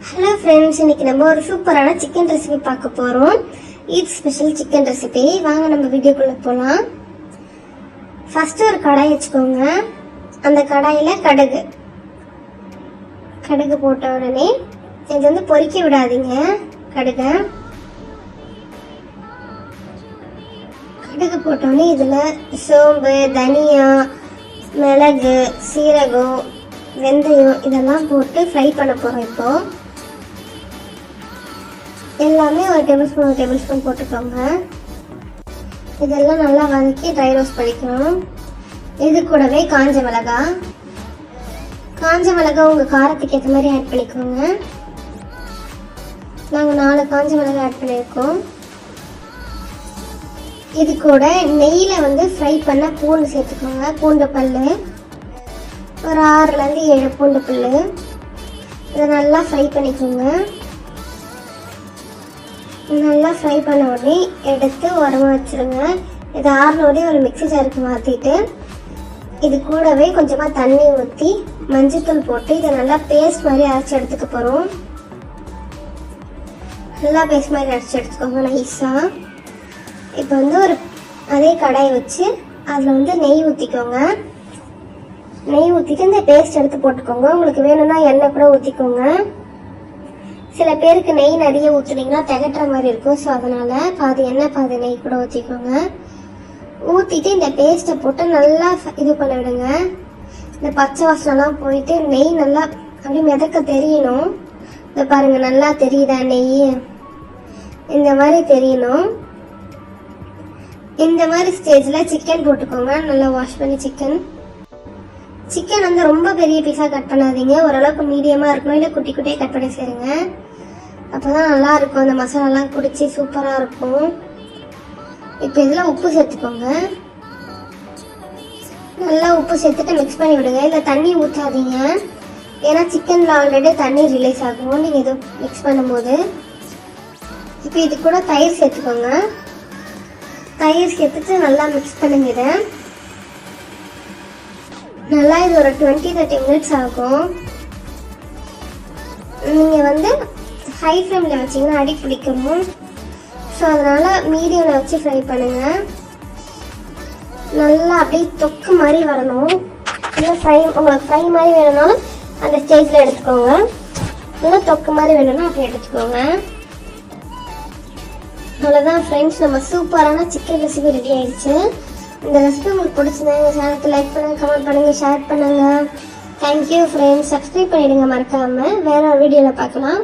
Hello friends, இன்னைக்கு நம்ம ஒரு சூப்பரான சிக்கன் ரெசிபி பார்க்க போகிறோம். Eid special chicken recipe. வாங்க நம்ம வீடியோக்குள்ளே போகலாம். ஃபஸ்ட்டு ஒரு கடாய் வச்சுக்கோங்க. அந்த கடாயில் கடுகு போட்ட உடனே இது வந்து பொரிக்க விடாதீங்க. கடுகு போட்டோடனே இதில் சோம்பு, தனியா, மிளகு, சீரகம், வெந்தயம் இதெல்லாம் போட்டு ஃப்ரை பண்ண போகிறோம். இப்போது எல்லாமே ஒரு டேபிள் ஸ்பூன் போட்டுக்கோங்க. இதெல்லாம் நல்லா வதக்கி ட்ரை ரோஸ்ட் பண்ணிக்கணும். இது கூடவே காஞ்ச மிளகாய் உங்கள் காரத்துக்கு ஏற்ற மாதிரி ஆட் பண்ணிக்கோங்க. நாங்கள் 4 காஞ்ச மிளகாய் ஆட் பண்ணியிருக்கோம். இது கூட நெய்யில் வந்து ஃப்ரை பண்ண பூண்டு சேர்த்துக்கோங்க. பூண்டு பல் ஒரு 6லேருந்து 7 பூண்டு பல். இதை நல்லா ஃப்ரை பண்ணிக்கோங்க. நல்லா ஃப்ரை பண்ண உடனே எடுத்து உரமா வச்சுருங்க. இதை ஆறுனோடனே ஒரு மிக்ஸி ஜாருக்கு மாற்றிட்டு இது கூடவே கொஞ்சமாக தண்ணி ஊற்றி மஞ்சத்தூள் போட்டு இதை நல்லா பேஸ்ட் மாதிரி அரைச்சி எடுத்துக்க போகிறோம். நல்லா பேஸ்ட் மாதிரி அரைச்சி எடுத்துக்கோங்க நைஸாக. இப்போ வந்து அதே கடாயை வச்சு அதில் வந்து நெய் ஊற்றிக்கோங்க. நெய் ஊற்றிட்டு இந்த பேஸ்ட் எடுத்து போட்டுக்கோங்க. உங்களுக்கு வேணும்னா எண்ணெய் கூட ஊற்றிக்கோங்க. சில பேருக்கு நெய் நிறைய ஊற்றுனீங்கன்னா திகட்டுற மாதிரி இருக்கும். ஸோ அதனால் பாதி எண்ணெய் பாதி நெய் கூட ஊற்றிக்கோங்க. ஊற்றிட்டு இந்த பேஸ்ட்டை போட்டு நல்லா இது பண்ண விடுங்க. இந்த பச்சை வாசனெலாம் போயிட்டு நெய் நல்லா அப்படியே மிதக்க தெரியணும். இதை பாருங்கள், நல்லா தெரியுதா நெய்? இந்த மாதிரி தெரியணும். இந்த மாதிரி ஸ்டேஜில் சிக்கன் போட்டுக்கோங்க. நல்லா வாஷ் பண்ணி சிக்கன் வந்து ரொம்ப பெரிய பீஸாக கட் பண்ணாதீங்க. ஓரளவுக்கு மீடியமாக இருக்கணும். இல்லை குட்டி குட்டியாக கட் பண்ணி சேருங்க. அப்போ தான் நல்லா இருக்கும். அந்த மசாலாலாம் குடிச்சு சூப்பராக இருக்கும். இப்போ இதில் உப்பு சேர்த்துக்கோங்க. நல்லா உப்பு சேர்த்துட்டு மிக்ஸ் பண்ணி விடுங்க. இல்லை தண்ணி ஊற்றாதீங்க, ஏன்னா சிக்கனில் ஆல்ரெடி தண்ணி ரிலீஸ் ஆகும் நீங்கள் இது மிக்ஸ் பண்ணும்போது. இப்போ இது கூட தயிர் சேர்த்துக்கோங்க. தயிர் சேர்த்துட்டு நல்லா மிக்ஸ் பண்ணுங்க. இதை நல்லா இது ஒரு 20-30 மினிட்ஸ் ஆகும். நீங்கள் வந்து ஹை ஃப்ளேமில் வச்சிங்கன்னா அடி பிடிக்கணும். ஸோ அதனால் மீடியமில் வச்சு ஃப்ரை பண்ணுங்கள். நல்லா அப்படியே தொக்கு மாதிரி வரணும். இல்லை உங்களுக்கு ஃப்ரை மாதிரி வேணும்னாலும் அந்த ஸ்டேஜில் எடுத்துக்கோங்க. இல்லை தொக்கு மாதிரி வேணும்னா அப்படி எடுத்துக்கோங்க. அவ்வளோதான் ஃப்ரெண்ட்ஸ், நம்ம சூப்பரான சிக்கன் ரெசிபி ரெடி ஆயிடுச்சு. இந்த ரெசிபி உங்களுக்கு பிடிச்சிருந்தா எங்கள் சேனலுக்கு லைக் பண்ணுங்கள், கமெண்ட் பண்ணுங்கள், ஷேர் பண்ணுங்கள். Thank you friends. சப்ஸ்கிரைப் பண்ணிவிடுங்க மறக்காமல். வேறு ஒரு வீடியோவில் பார்க்கலாம்.